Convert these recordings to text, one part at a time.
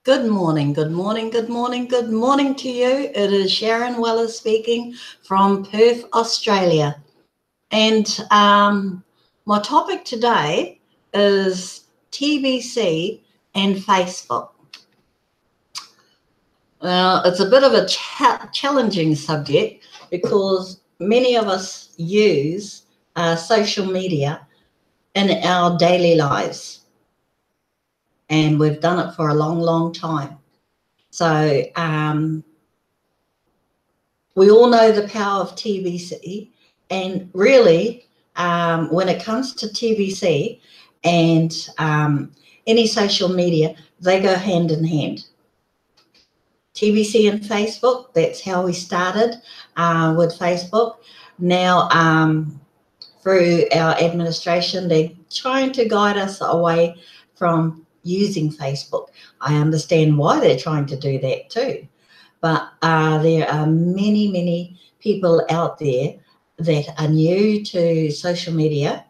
Good morning, good morning, good morning, good morning to you. It is Sharon Weller speaking from Perth, Australia. And my topic today is TBC and Facebook. It's a bit of a challenging subject because many of us use social media in our daily lives. And we've done it for a long, long time. So we all know the power of TBC, and really, when it comes to TBC and any social media, they go hand in hand. TBC and Facebook, that's how we started with Facebook. Now, through our administration, they're trying to guide us away from using Facebook. I understand why they're trying to do that too. But there are many, many people out there that are new to social media.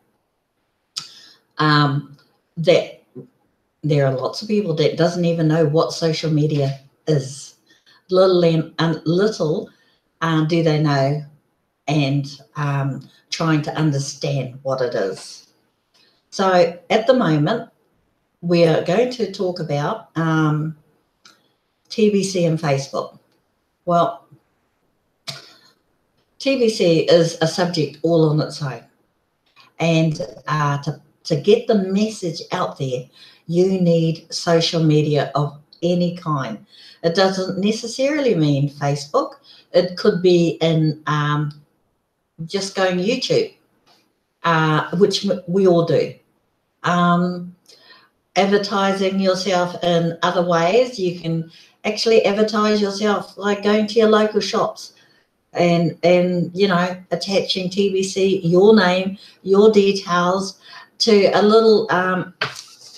That there are lots of people that doesn't even know what social media is. Little do they know, and trying to understand what it is. So at the moment, we are going to talk about TBC and Facebook. Well, TBC is a subject all on its own. And to get the message out there, you need social media of any kind. It doesn't necessarily mean Facebook. It could be in just going YouTube, which we all do. Advertising yourself in other ways. You can actually advertise yourself like going to your local shops and you know, attaching TBC, your name, your details to a little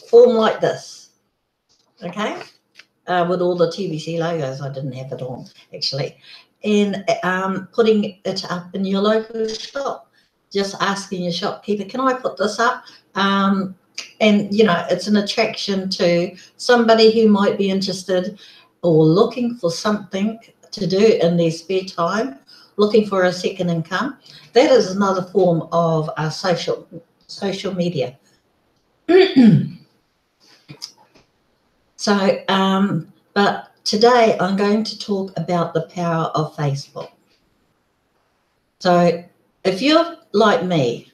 form like this, okay, with all the TBC logos. I didn't have it on actually, and putting it up in your local shop, just asking your shopkeeper, can I put this up? And you know, it's an attraction to somebody who might be interested or looking for something to do in their spare time, looking for a second income. That is another form of social media. So, but today I'm going to talk about the power of Facebook. So if you're like me,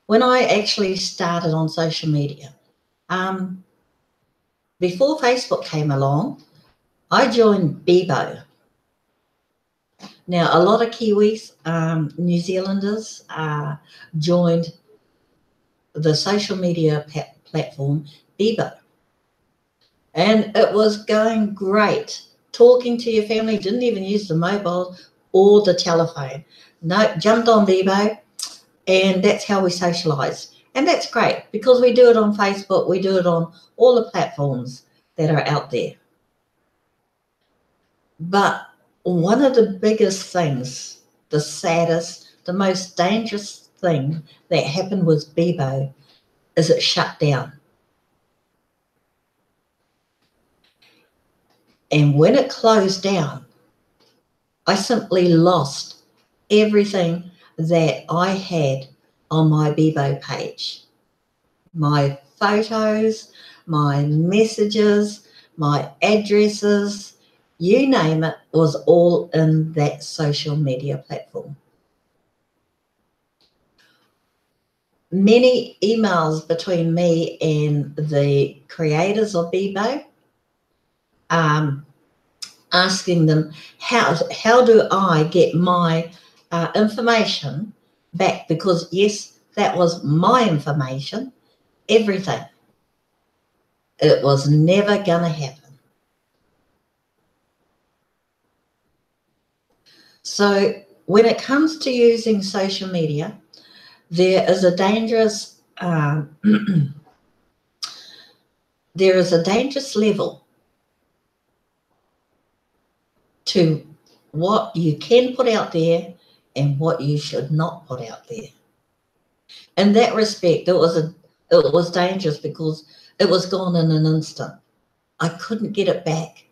when I actually started on social media, before Facebook came along, I joined Bebo. Now, a lot of Kiwis, New Zealanders, joined the social media platform Bebo. And it was going great. Talking to your family, didn't even use the mobile or the telephone. No, jumped on Bebo, and that's how we socialised. And that's great because we do it on Facebook, we do it on all the platforms that are out there. But one of the biggest things, the saddest, the most dangerous thing that happened with Bebo is it shut down. And when it closed down, I simply lost everything that I had on my Bebo page. My photos, my messages, my addresses, you name it, was all in that social media platform. Many emails between me and the creators of Bebo, asking them, how do I get my information back? Because yes, that was my information, everything. It was never going to happen. So when it comes to using social media, there is a dangerous level to what you can put out there and what you should not put out there. In that respect, it was dangerous because it was gone in an instant. I couldn't get it back.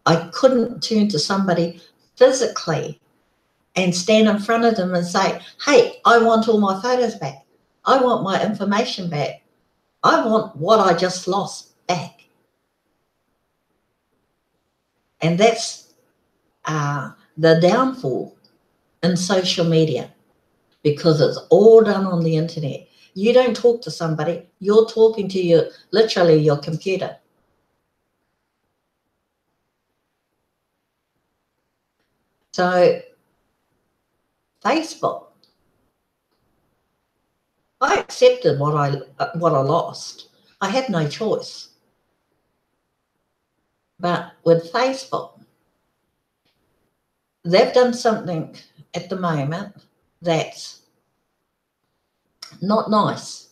I couldn't turn to somebody physically and stand in front of them and say, hey, I want all my photos back. I want my information back. I want what I just lost back. And that's the downfall in social media, because it's all done on the internet. You don't talk to somebody, you're talking to literally your computer. So Facebook, I accepted what I lost. I had no choice. But with Facebook, they've done something at the moment that's not nice.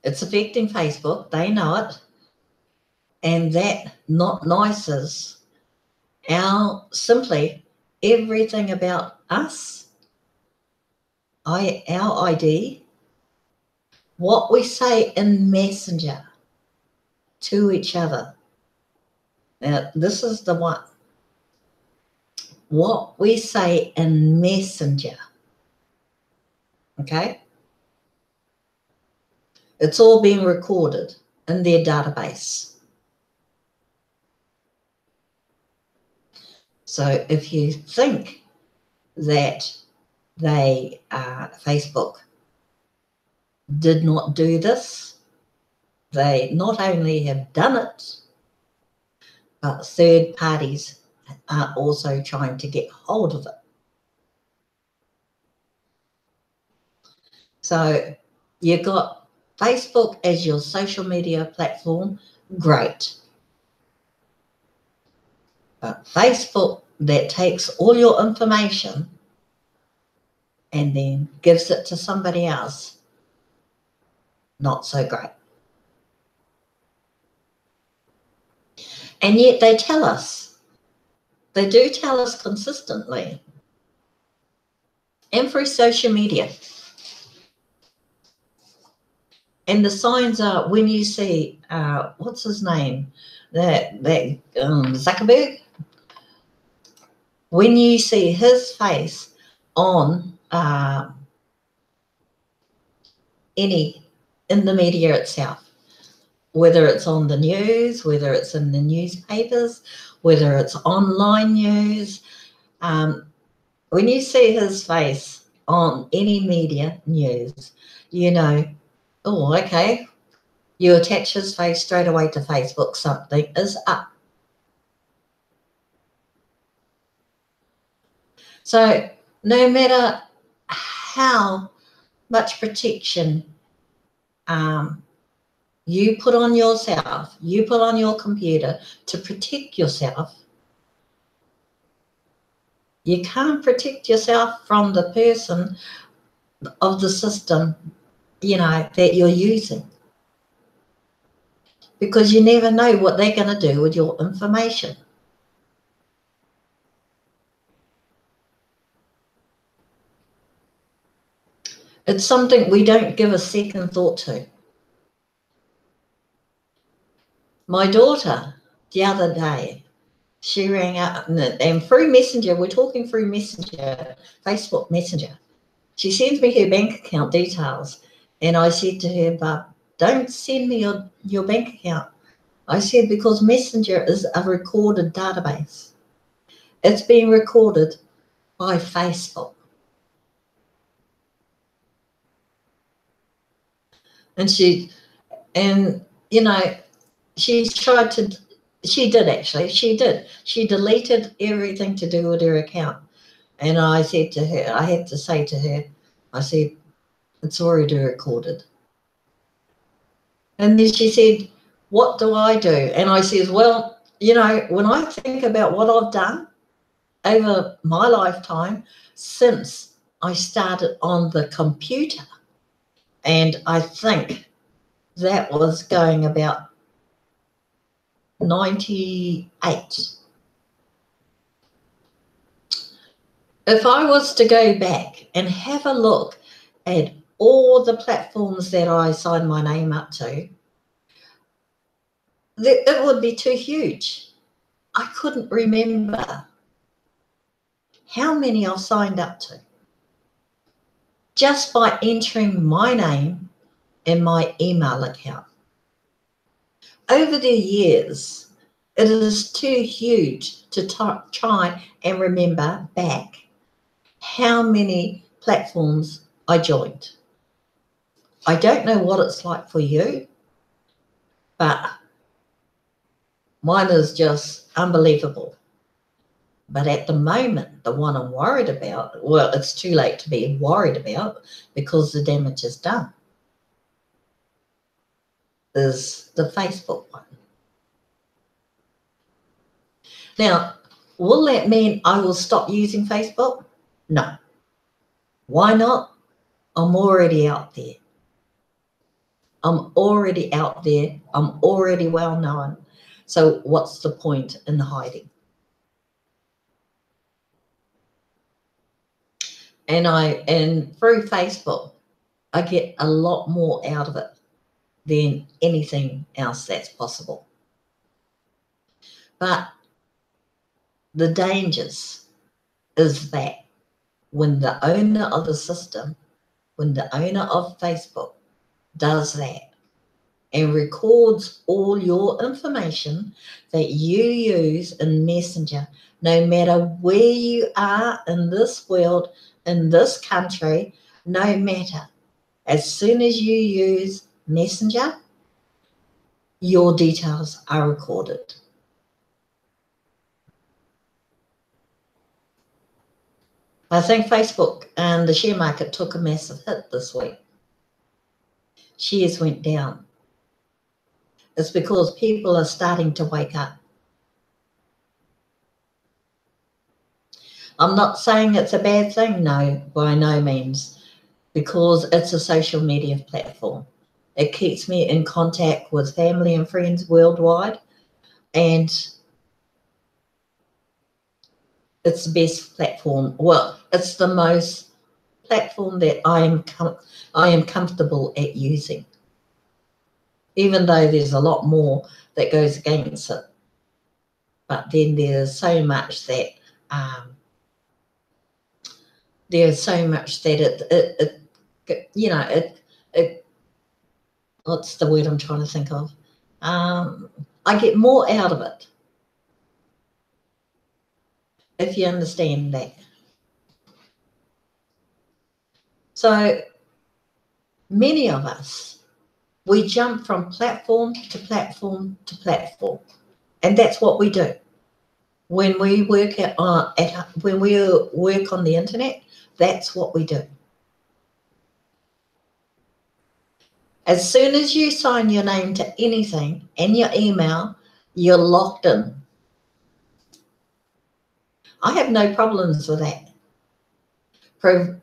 It's affecting Facebook, they know it, and that not nice is simply everything about us, our ID, what we say in Messenger to each other. Now, this is the one. What we say in Messenger, okay? It's all being recorded in their database. So if you think that Facebook did not do this, they not only have done it, but third parties are also trying to get hold of it. So you've got Facebook as your social media platform, great. But Facebook that takes all your information and then gives it to somebody else, not so great. And yet they tell us, they do tell us consistently, and through social media. And the signs are when you see, what's his name, that Zuckerberg, when you see his face on in the media itself, whether it's on the news, whether it's in the newspapers, whether it's online news, when you see his face on any media news, you know, oh, okay, you attach his face straight away to Facebook, something is up. So no matter how much protection you put on yourself, you put on your computer to protect yourself, you can't protect yourself from the person of the system, you know, that you're using. Because you never know what they're going to do with your information. It's something we don't give a second thought to. My daughter, the other day, she rang up and through Messenger, we're talking through Messenger, Facebook Messenger. She sends me her bank account details. And I said to her, but don't send me your bank account. I said, because Messenger is a recorded database. It's being recorded by Facebook. And she deleted everything to do with her account. And I said to her, I had to say to her, I said, it's already recorded. And then she said, what do I do? And I said, well, you know, when I think about what I've done over my lifetime since I started on the computer, and I think that was going about 98. If I was to go back and have a look at all the platforms that I sign my name up to, it would be too huge. I couldn't remember how many I've signed up to just by entering my name and my email account. Over the years, it is too huge to try and remember back how many platforms I joined. I don't know what it's like for you, but mine is just unbelievable. But at the moment, the one I'm worried about, well, it's too late to be worried about because the damage is done, is the Facebook one. Now, will that mean I will stop using Facebook? No. Why not? I'm already out there. I'm already out there. I'm already well known. So what's the point in hiding? And through Facebook, I get a lot more out of it than anything else that's possible. But the dangers is that when the owner of the system, when the owner of Facebook does that and records all your information that you use in Messenger, no matter where you are in this world, in this country, no matter, as soon as you use Messenger, your details are recorded. I think Facebook and the share market took a massive hit this week. Shares went down. It's because people are starting to wake up. I'm not saying it's a bad thing, no, by no means, because it's a social media platform. It keeps me in contact with family and friends worldwide, and it's the best platform. Well, it's the most platform that I am comfortable at using, even though there's a lot more that goes against it. But then there's so much that it what's the word I'm trying to think of? I get more out of it, if you understand that. So many of us, we jump from platform to platform to platform, and that's what we do. When we work when we work on the internet, that's what we do. As soon as you sign your name to anything and your email, you're locked in. I have no problems with that,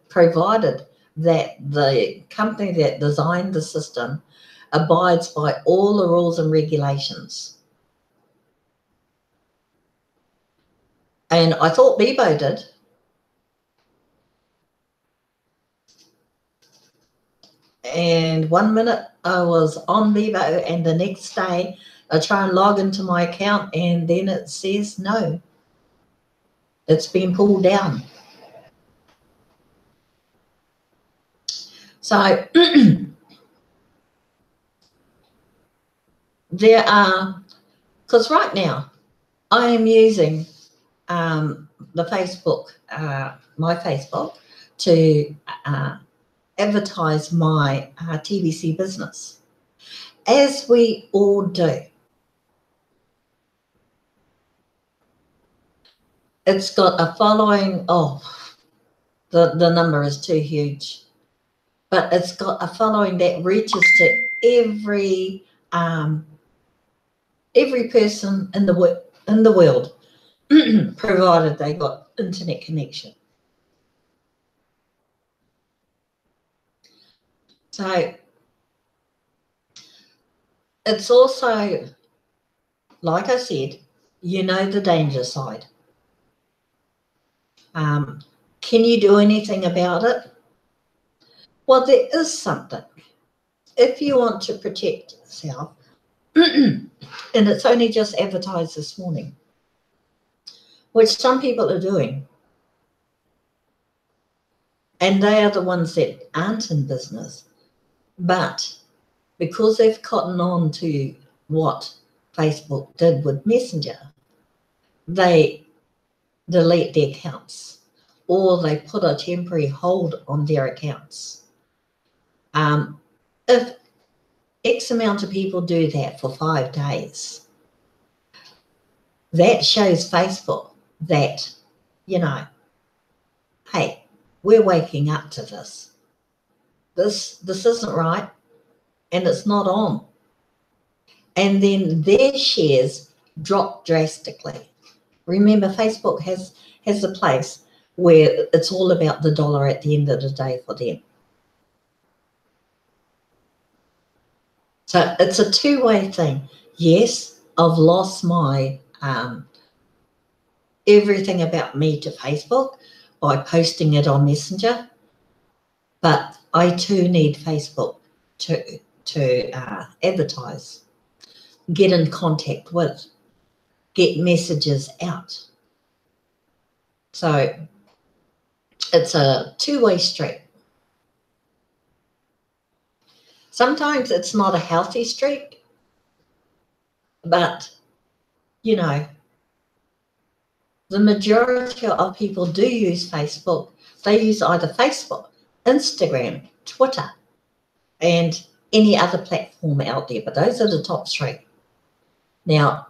provided that the company that designed the system abides by all the rules and regulations. And I thought Bebo did. And 1 minute I was on Bebo, and the next day I try and log into my account, and then it says no, it's been pulled down. So there are, because right now I am using the Facebook, my Facebook, to advertise my TBC business, as we all do. It's got a following of, the number is too huge, but it's got a following that reaches to every person in the world, provided they got internet connection. So it's also, like I said, the danger side. Can you do anything about it? Well, there is something. If you want to protect yourself, and it's only just advertised this morning, which some people are doing, and they are the ones that aren't in business, but because they've cottoned on to what Facebook did with Messenger, they delete their accounts or they put a temporary hold on their accounts. If X amount of people do that for 5 days, that shows Facebook that, you know, hey, we're waking up to this. This isn't right, and it's not on. And then their shares drop drastically. Remember, Facebook has a place where it's all about the dollar at the end of the day for them. So it's a two-way thing. Yes, I've lost my everything about me to Facebook by posting it on Messenger, but I too need Facebook to advertise, get in contact with, get messages out. So it's a two-way street. Sometimes it's not a healthy streak, but, you know, the majority of people do use Facebook. They use either Facebook, Instagram, Twitter, and any other platform out there, but those are the top three. Now,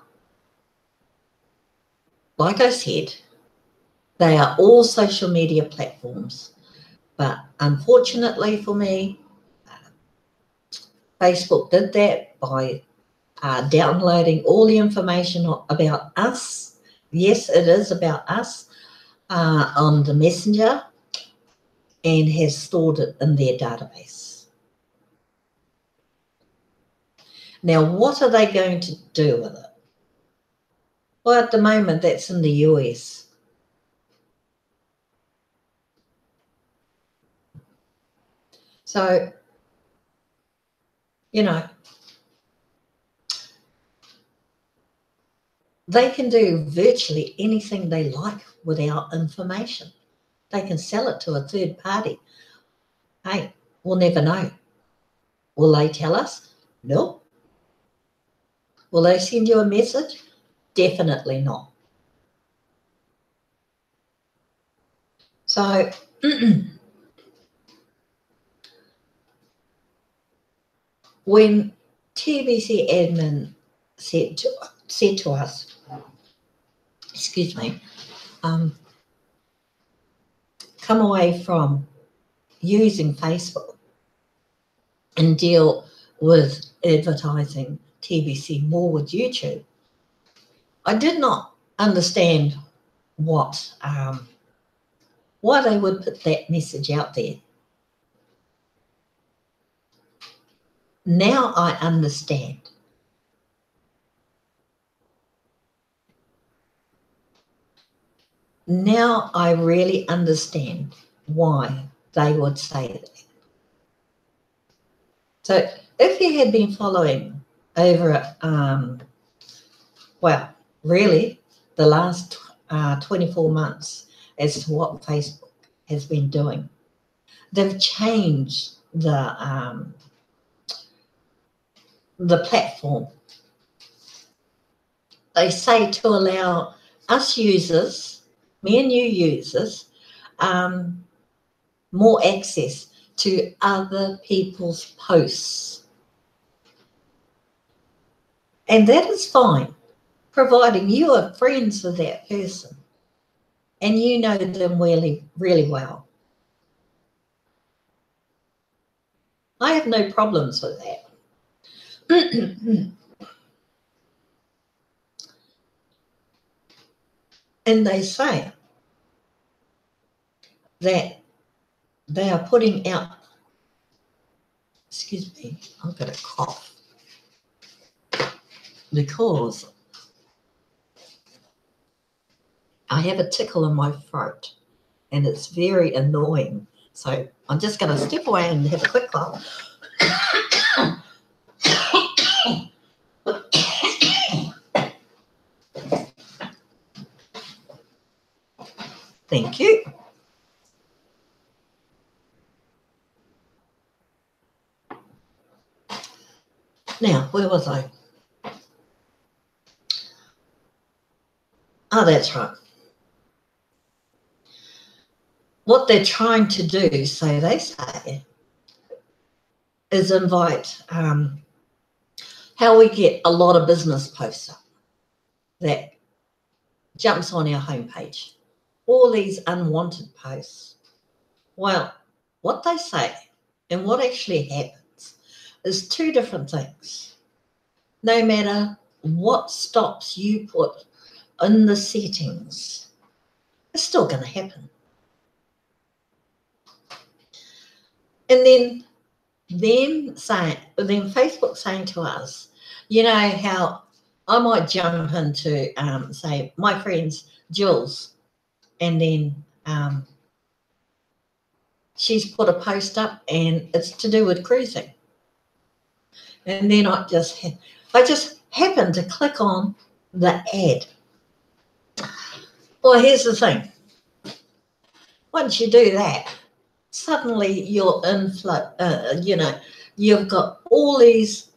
like I said, they are all social media platforms, but unfortunately for me, Facebook did that by downloading all the information about us. Yes, it is about us on the Messenger, and has stored it in their database. Now, what are they going to do with it? Well, at the moment, that's in the US. So, you know, they can do virtually anything they like with our information. They can sell it to a third party. Hey, we'll never know. Will they tell us? No. Will they send you a message? Definitely not. So, when TBC admin said to us, excuse me, come away from using Facebook and deal with advertising TBC more with YouTube, I did not understand why they would put that message out there. Now I understand. Now I really understand why they would say that. So if you had been following over, well, really the last 24 months as to what Facebook has been doing, they've changed the platform. They say to allow us users, me and you users, more access to other people's posts. And that is fine, providing you are friends with that person and you know them really, really well. I have no problems with that. And they say that they are putting out, excuse me, I've got a cough, because I have a tickle in my throat and it's very annoying. So I'm just going to step away and have a quick laugh. Thank you. Now, where was I? Oh, that's right. What they're trying to do, so they say, is invite how we get a lot of business posts up that jumps on our homepage. All these unwanted posts. Well, what they say and what actually happens is two different things. No matter what stops you put in the settings, it's still going to happen. And then Facebook saying to us, you know how I might jump into, say, my friend's Jules, and then she's put a post up and it's to do with cruising. And then I just happened to click on the ad. Well, here's the thing. Once you do that, suddenly you're in you've got all these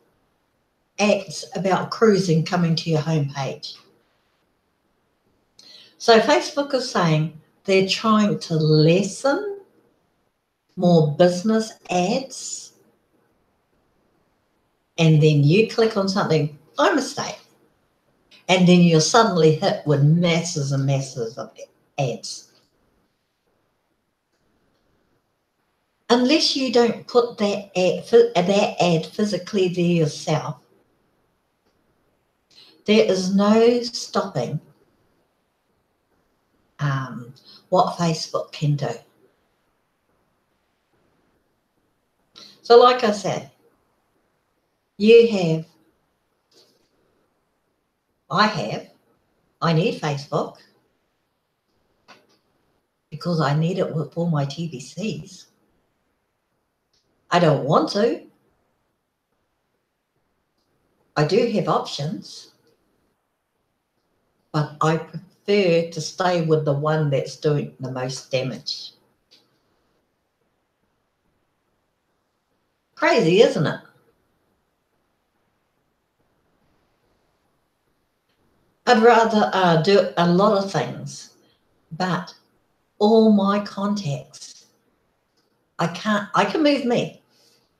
ads about cruising coming to your homepage. So Facebook is saying they're trying to lessen more business ads, and then you click on something by mistake, and then you're suddenly hit with masses and masses of ads. Unless you don't put that ad physically there yourself, there is no stopping what Facebook can do. So like I said, I need Facebook because I need it for my TBCs. I don't want to. I do have options, but I prefer to stay with the one that's doing the most damage. Crazy, isn't it? I'd rather do a lot of things, but all my contacts, I can move me.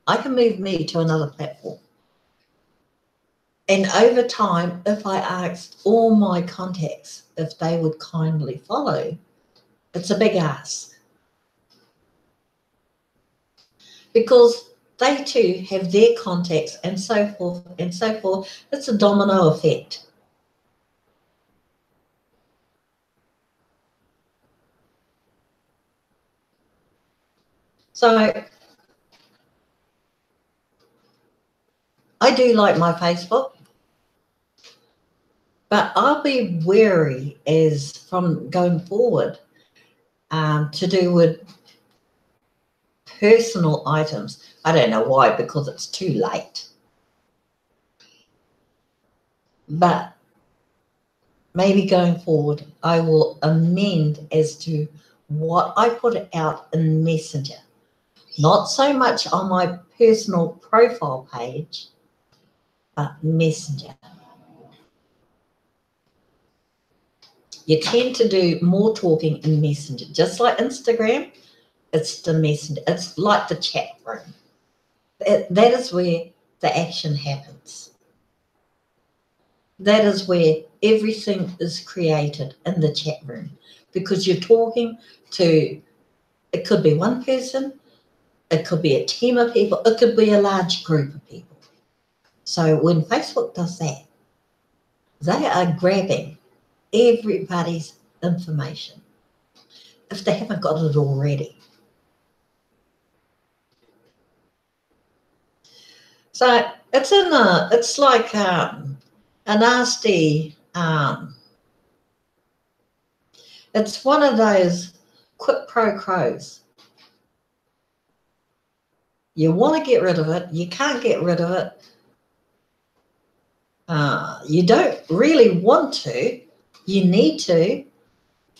I can move me to another platform. And over time, if I asked all my contacts if they would kindly follow, it's a big ask. Because they too have their contacts and so forth and so forth. It's a domino effect. So I do like my Facebook, but I'll be wary as from going forward to do with personal items. I don't know why, because it's too late. But maybe going forward, I will amend as to what I put out in Messenger. Not so much on my personal profile page, but Messenger. You tend to do more talking in Messenger. Just like Instagram, it's the Messenger. It's like the chat room. That is where the action happens. That is where everything is created in the chat room, because you're talking to, it could be one person, it could be a team of people, it could be a large group of people. So when Facebook does that, they are grabbing everybody's information if they haven't got it already. So it's like a nasty, it's one of those quid pro quos. You want to get rid of it. You can't get rid of it. You don't really want to. You need to.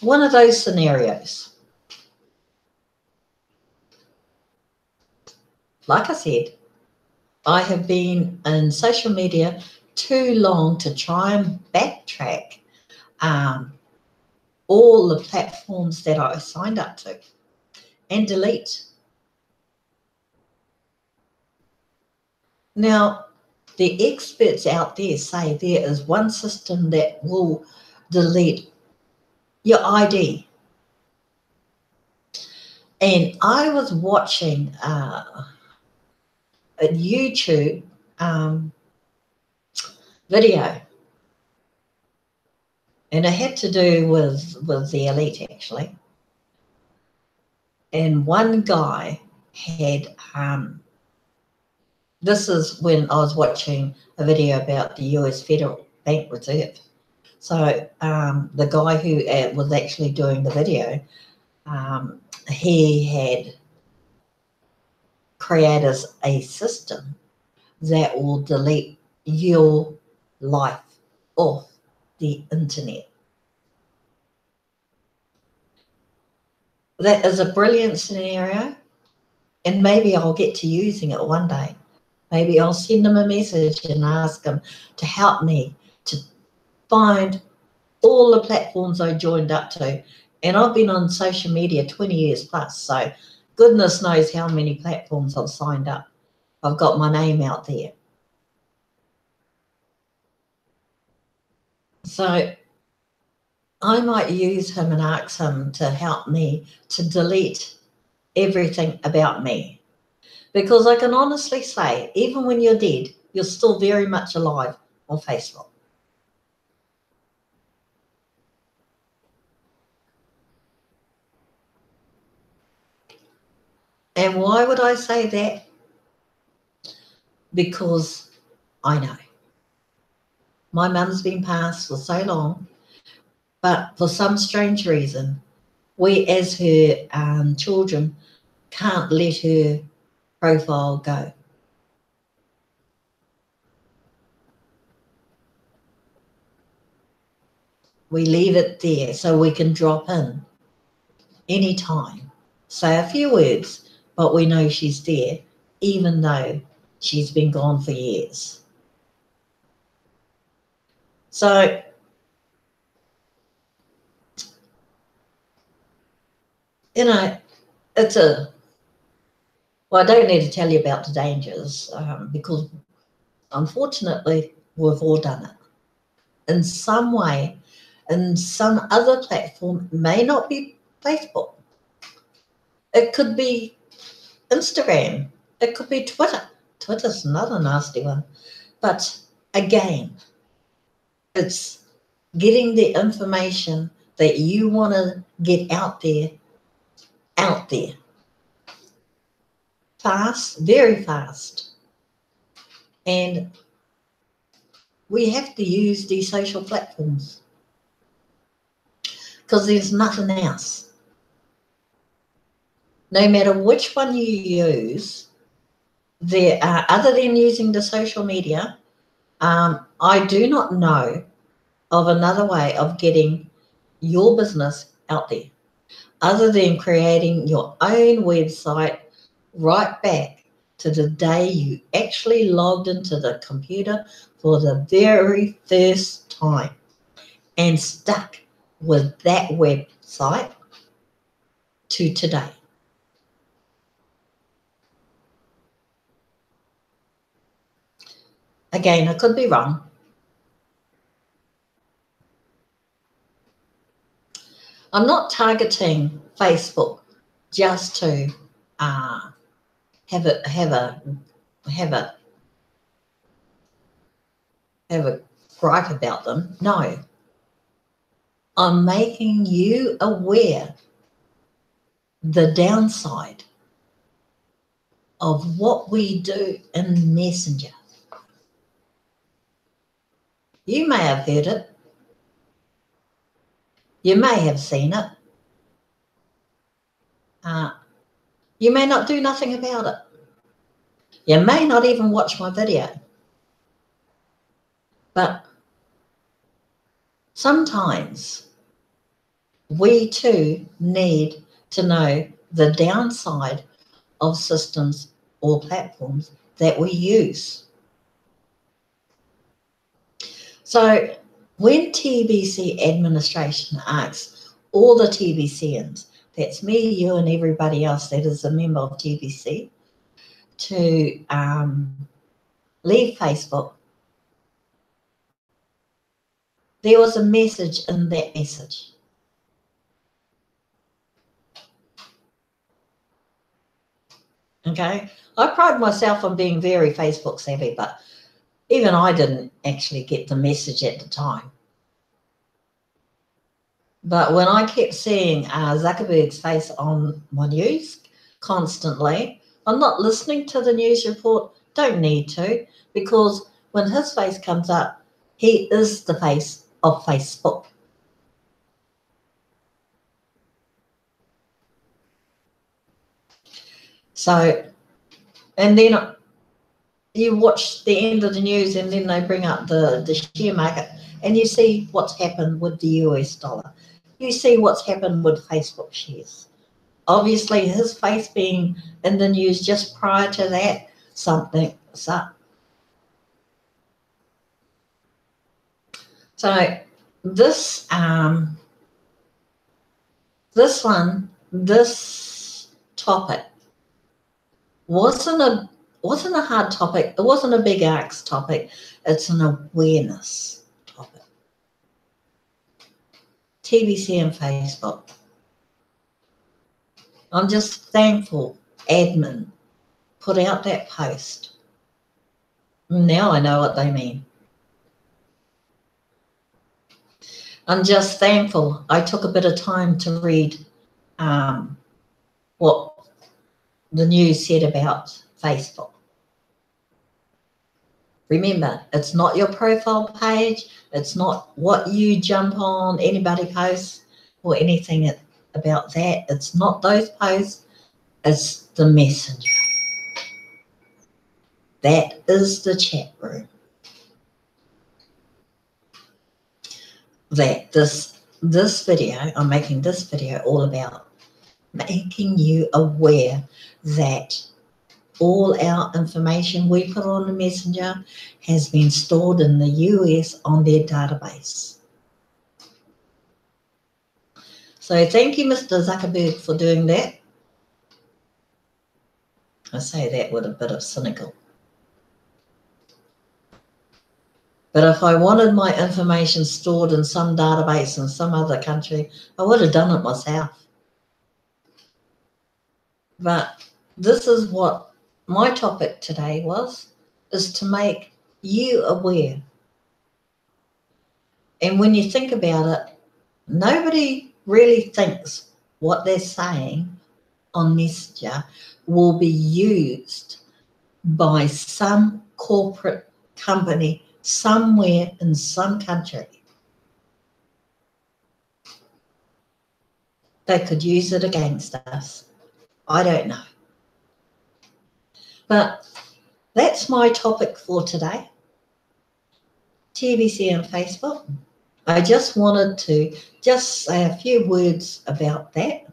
One of those scenarios. Like I said, I have been in social media too long to try and backtrack all the platforms that I signed up to and delete. Now, the experts out there say there is one system that will delete your ID. And I was watching a YouTube video, and it had to do with the elite, actually. And one guy had, this is when I was watching a video about the US Federal Bank Reserve. So the guy who was actually doing the video, he had created a system that will delete your life off the internet. That is a brilliant scenario, and maybe I'll get to using it one day. Maybe I'll send them a message and ask them to help me to find all the platforms I joined up to. And I've been on social media 20 years plus, so goodness knows how many platforms I've signed up. I've got my name out there. So I might use him and ask him to help me to delete everything about me. Because I can honestly say, even when you're dead, you're still very much alive on Facebook. And why would I say that? Because I know. My mum's been passed for so long, but for some strange reason, we as her children can't let her profile go. We leave it there so we can drop in anytime, say a few words, but we know she's there, even though she's been gone for years. So it's well, I don't need to tell you about the dangers because unfortunately we've all done it in some way, in some other platform. It may not be Facebook, it could be Instagram, it could be Twitter. Twitter's another nasty one. But again, it's getting the information that you want to get out there. Fast, very fast. And we have to use these social platforms because there's nothing else. No matter which one you use, there are, other than using the social media, I do not know of another way of getting your business out there other than creating your own website right back to the day you actually logged into the computer for the very first time and stuck with that website to today. Again, I could be wrong. I'm not targeting Facebook just to have a gripe about them. No, I'm making you aware the downside of what we do in Messenger. You may have heard it. You may have seen it. You may not do nothing about it. You may not even watch my video. But sometimes we too need to know the downside of systems or platforms that we use. So when TBC administration asks all the TBCians, that's me, you, and everybody else that is a member of TBC, to leave Facebook, there was a message in that message. Okay, I pride myself on being very Facebook savvy, but even I didn't actually get the message at the time. But when I kept seeing Zuckerberg's face on my news constantly, I'm not listening to the news report, don't need to, because when his face comes up, he is the face of Facebook. So, and then you watch the end of the news and then they bring up the share market and you see what's happened with the US dollar. You see what's happened with Facebook shares. Obviously, his face being in the news just prior to that, something's up. So this topic wasn't a hard topic. It wasn't a big axe topic. It's an awareness topic. TBC and Facebook. I'm just thankful admin put out that post. Now I know what they mean. I'm just thankful I took a bit of time to read what the news said about Facebook. Remember, it's not your profile page. It's not what you jump on, anybody posts or anything about that. It's not those posts. It's the messenger. That is the chat room. That this video, I'm making this video all about making you aware that all our information we put on the messenger has been stored in the US on their database. So thank you, Mr. Zuckerberg, for doing that. I say that with a bit of cynical. But if I wanted my information stored in some database in some other country, I would have done it myself. But this is what my topic today is to make you aware. And when you think about it, nobody really thinks what they're saying on Messenger will be used by some corporate company somewhere in some country. They could use it against us. I don't know. But that's my topic for today. TBC and Facebook. I just wanted to just say a few words about that.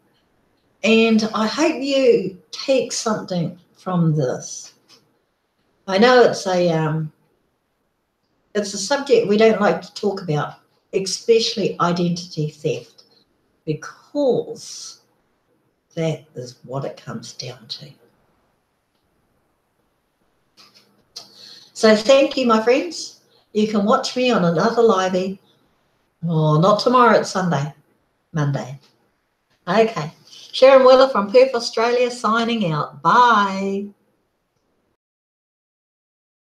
And I hope you take something from this. I know it's a subject we don't like to talk about, especially identity theft, because that is what it comes down to. So thank you, my friends. You can watch me on another livey. Oh, not tomorrow, it's Sunday, Monday. Okay. Sharon Weller from Perth, Australia, signing out. Bye.